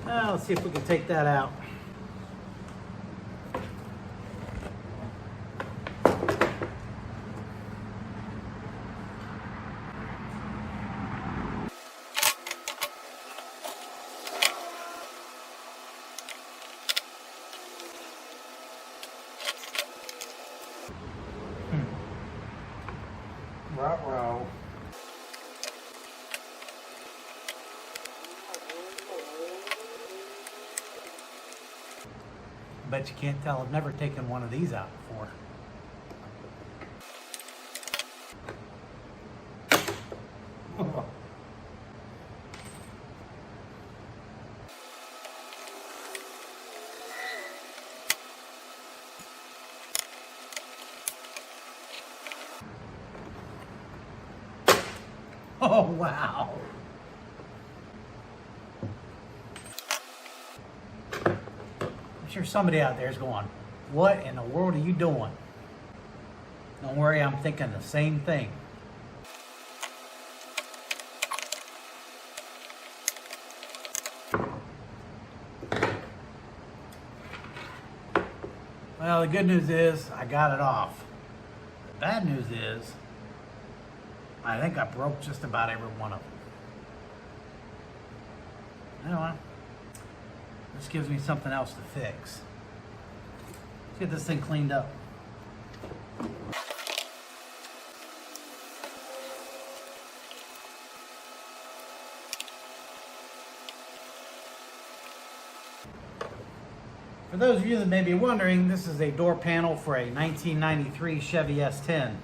Let's see if we can take that out. Ruh-roh. Bet you can't tell. I've never taken one of these out before. Oh, wow. I'm sure somebody out there is going, what in the world are you doing? Don't worry, I'm thinking the same thing. Well, the good news is I got it off. The bad news is I think I broke just about every one of them. Anyway, this gives me something else to fix. Let's get this thing cleaned up. For those of you that may be wondering, this is a door panel for a 1993 Chevy S10.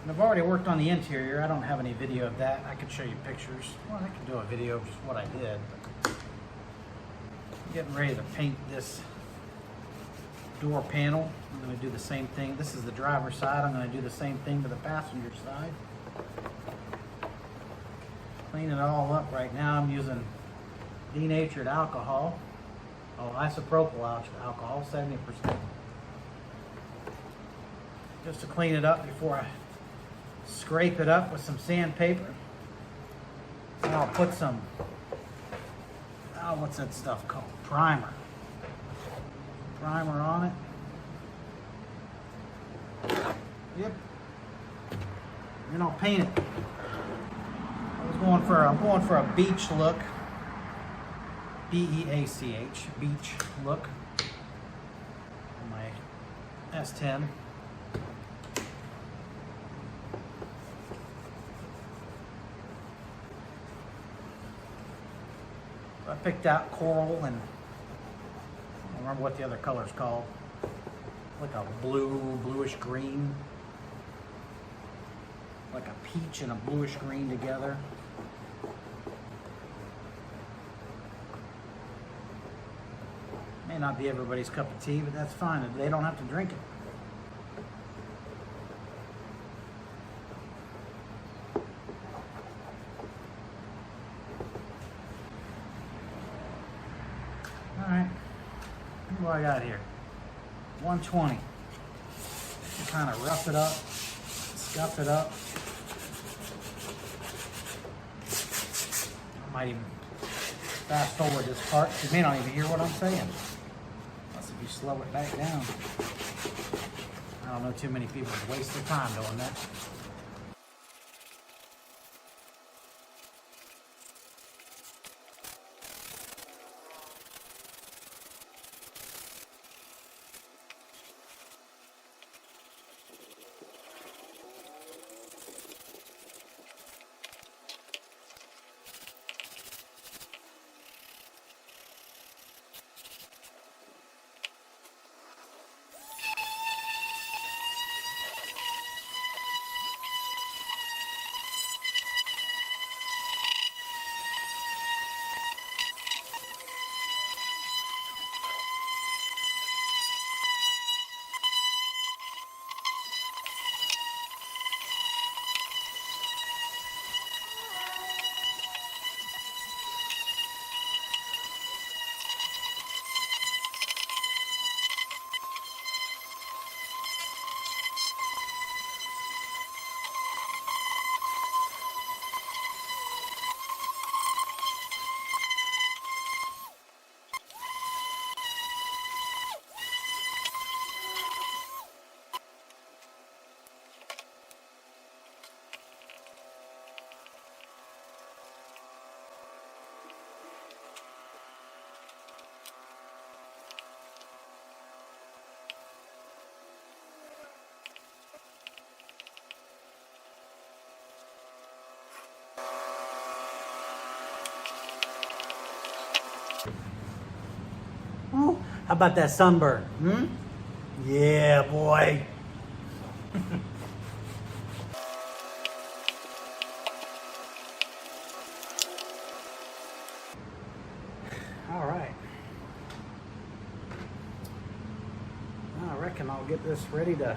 And I've already worked on the interior. I don't have any video of that. I could show you pictures. Well, I could do a video of just what I did. I'm getting ready to paint this door panel. I'm going to do the same thing. This is the driver's side. I'm going to do the same thing to the passenger side. Clean it all up right now. I'm using denatured alcohol. Oh, isopropyl alcohol, 70%. Just to clean it up before I scrape it up with some sandpaper. And I'll put some, what's that stuff called? Primer. Primer on it. Yep. Then I'll paint it. I'm going for a beach look. B-E-A-C-H, beach look on my S10. I picked out coral and I don't remember what the other color's called. Like a bluish green. Like a peach and a bluish green together. May not be everybody's cup of tea, but that's fine. They don't have to drink it. All right, what do I got here? 120. Kind of rough it up, scuff it up. I might even fast forward this part. You may not even hear what I'm saying. Unless if you slow it back down. I don't know too many people waste their time doing that. How about that sunburn? Hmm? Yeah, boy. All right. I reckon I'll get this ready to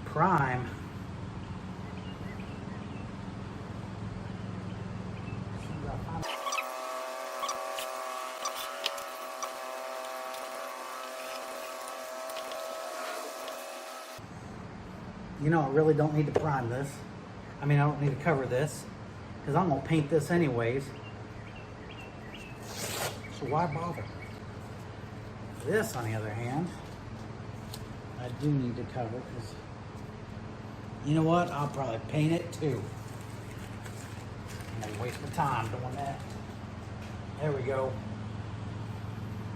prime. You know, I really don't need to prime this. I mean, I don't need to cover this because I'm going to paint this anyways. So why bother? This, on the other hand, I do need to cover because, you know what? I'll probably paint it too. I'm going to waste my time doing that. There we go.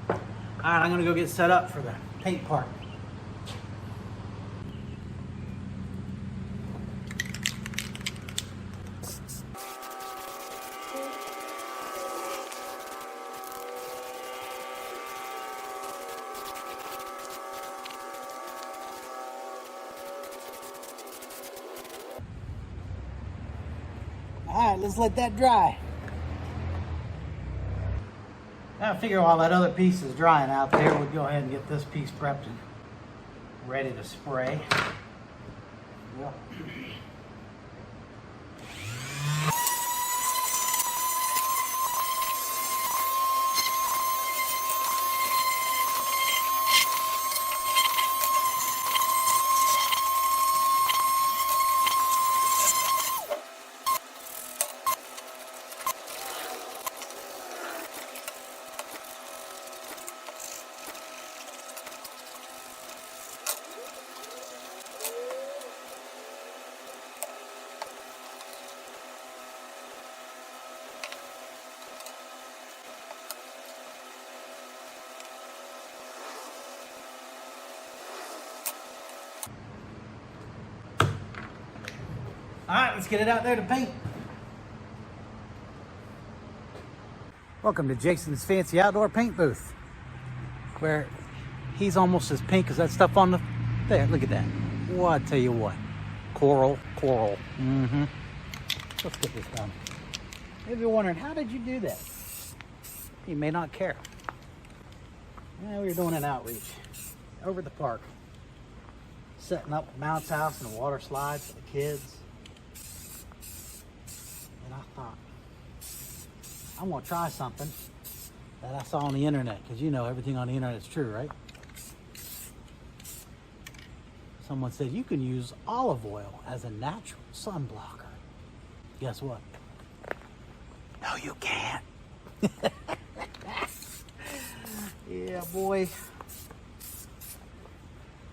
All right, I'm going to go get set up for the paint part. All right, let's let that dry. I figure while that other piece is drying out there, we'll go ahead and get this piece prepped and ready to spray. Yep. All right, let's get it out there to paint. Welcome to Jason's Fancy Outdoor Paint Booth, where he's almost as pink as that stuff on the... There, look at that. Well, I tell you what. Coral. Mm-hmm. Let's get this done. Maybe you're wondering, how did you do that? You may not care. Yeah, we were doing an outreach over at the park. Setting up a bounce house and a water slide for the kids. And I thought, I'm going to try something that I saw on the internet, because you know everything on the internet is true, right? Someone said you can use olive oil as a natural sun blocker. Guess what? No, you can't. Yeah, boy.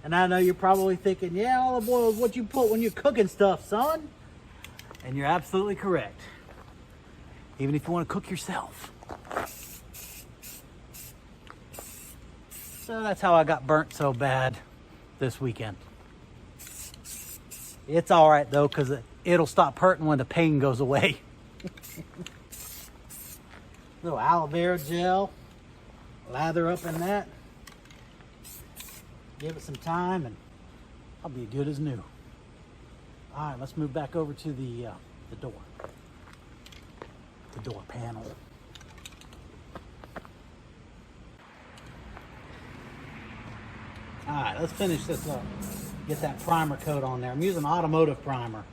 And I know you're probably thinking, yeah, olive oil is what you put when you're cooking stuff, son. And you're absolutely correct. Even if you want to cook yourself. So that's how I got burnt so bad this weekend. It's all right, though, because it'll stop hurting when the pain goes away. Little aloe vera gel. Lather up in that. Give it some time, and I'll be good as new. All right, let's move back over to the door. The door panel. All right, let's finish this up. Get that primer coat on there. I'm using automotive primer.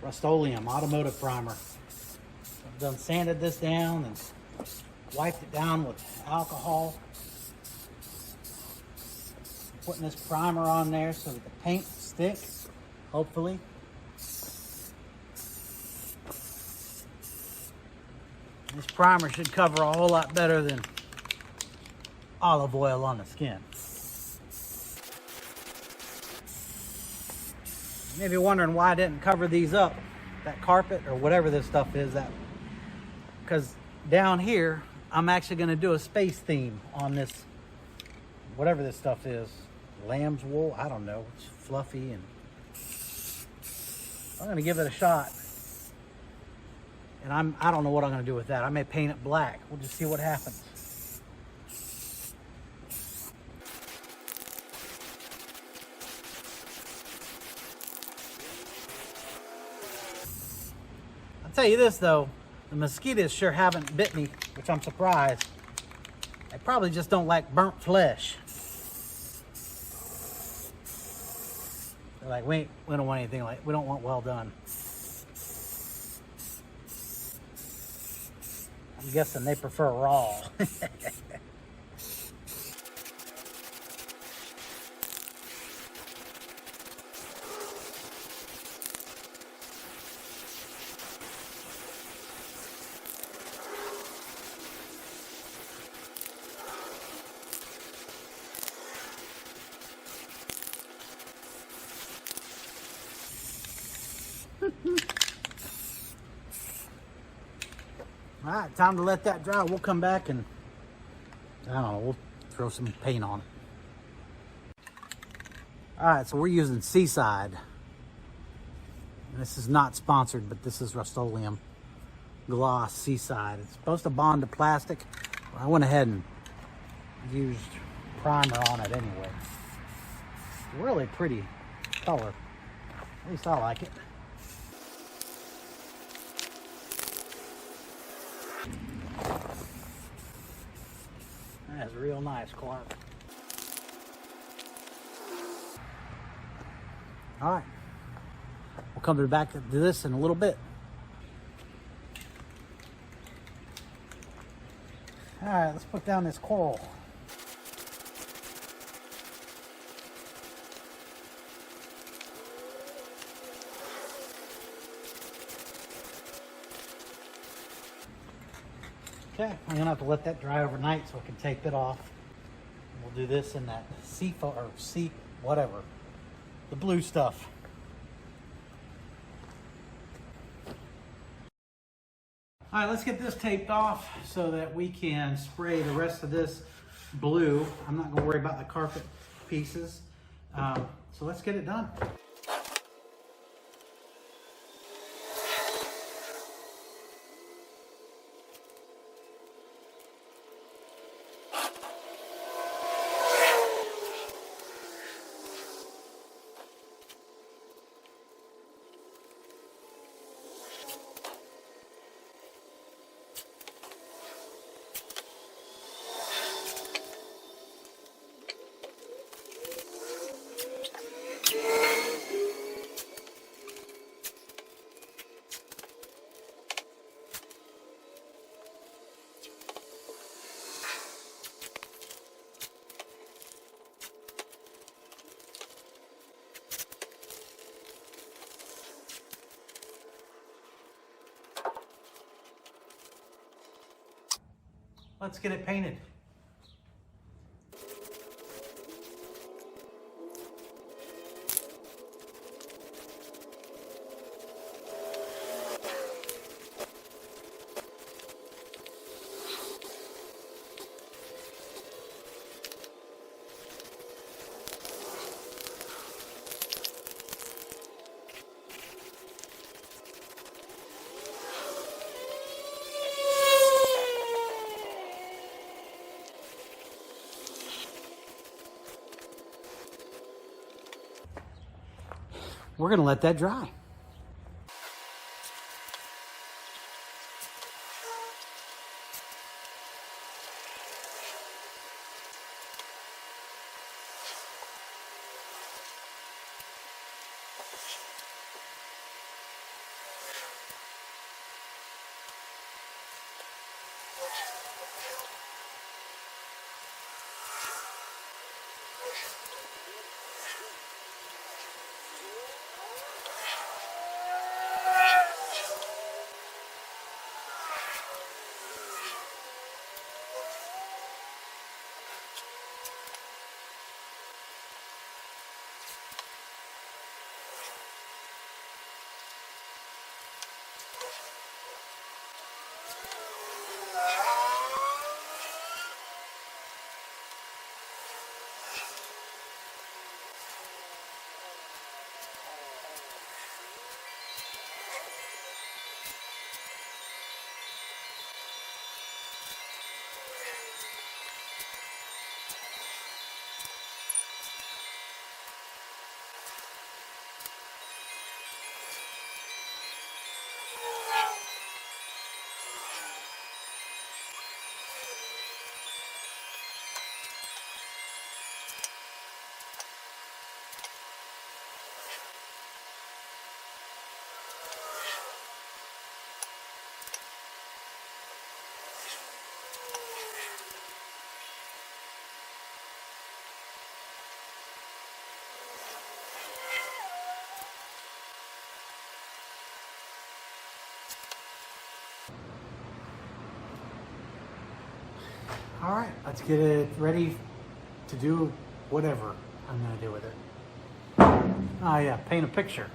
Rust-Oleum automotive primer. I've done sanded this down and wiped it down with alcohol. Putting this primer on there so that the paint sticks, hopefully. This primer should cover a whole lot better than olive oil on the skin. You may be wondering why I didn't cover these up, that carpet or whatever this stuff is, that because down here I'm actually going to do a space theme on this, whatever this stuff is. Lamb's wool, I don't know. It's fluffy, and I'm gonna give it a shot. And I don't know what I'm gonna do with that. I may paint it black. We'll just see what happens. tell you this though, the mosquitoes sure haven't bit me, which I'm surprised. They probably just don't like burnt flesh. They're like, we don't want anything like, we don't want well done. I'm guessing they prefer raw. All right, time to let that dry. We'll come back and, I don't know, we'll throw some paint on it. All right, so we're using Seaside. And this is not sponsored, but this is Rust-Oleum Gloss Seaside. It's supposed to bond to plastic. I went ahead and used primer on it anyway. Really pretty color. At least I like it. That's real nice, Clark. All right. We'll come back to this in a little bit. All right, let's put down this coral. Okay, I'm gonna have to let that dry overnight so I can tape it off. We'll do this in that whatever, the blue stuff. All right, let's get this taped off so that we can spray the rest of this blue. I'm not gonna worry about the carpet pieces. So let's get it done. Let's get it painted. We're gonna let that dry. All right, let's get it ready to do whatever I'm going to do with it. Oh yeah, paint a picture.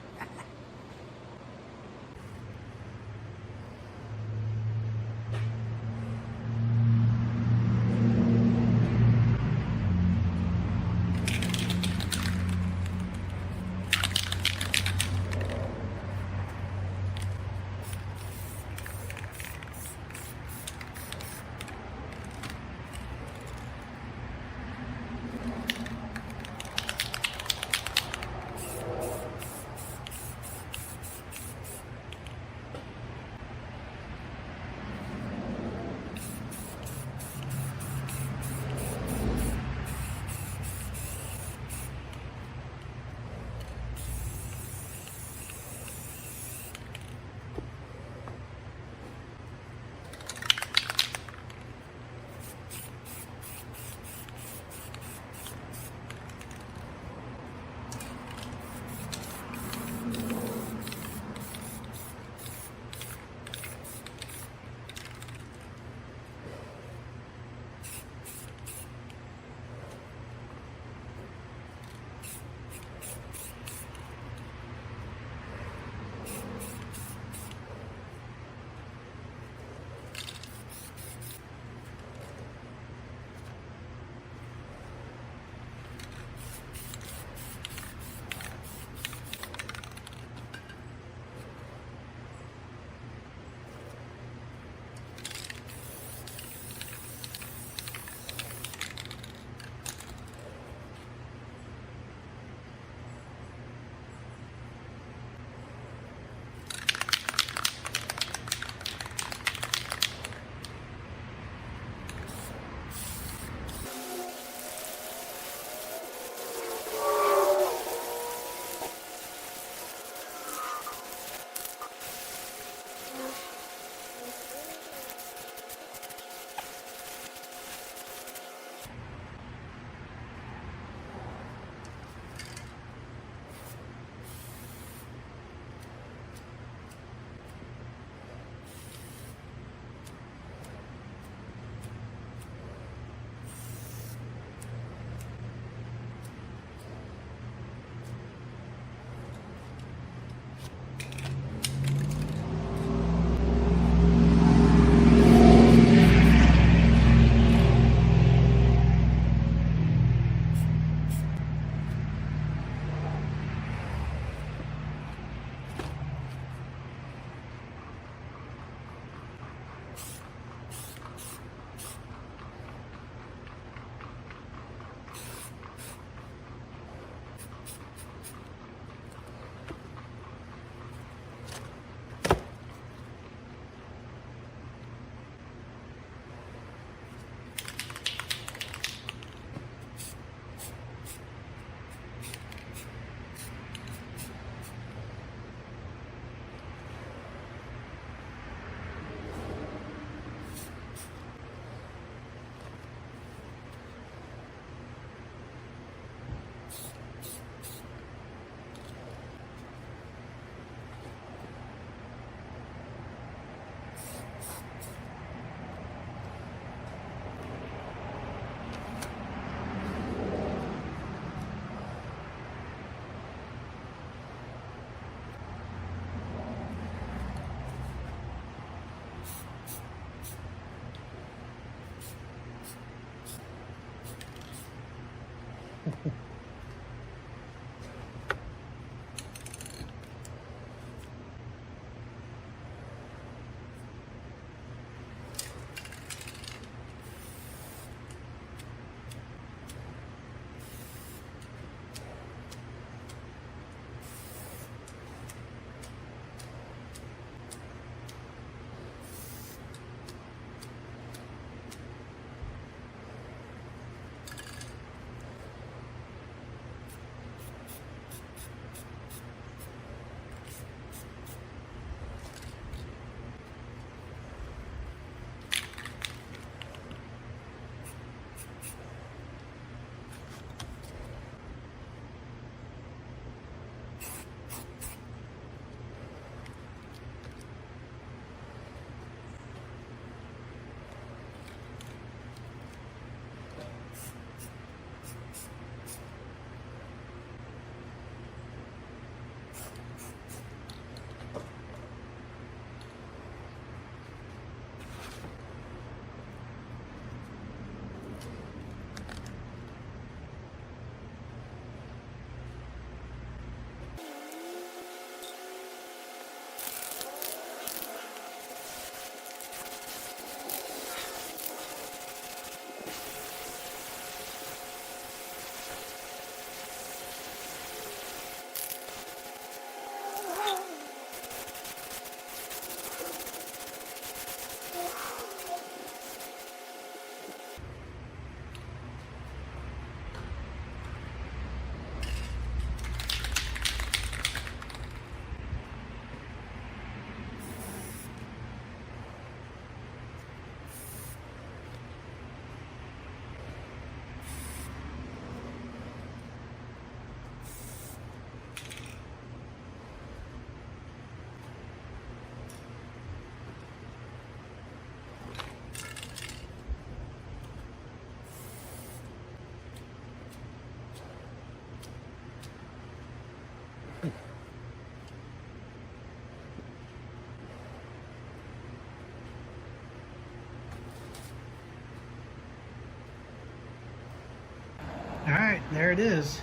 right, there it is.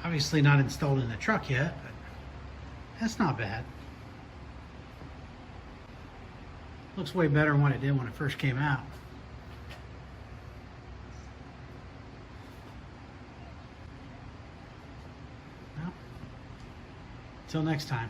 Obviously not installed in the truck yet, but that's not bad. Looks way better than what it did when it first came out. Well, until next time.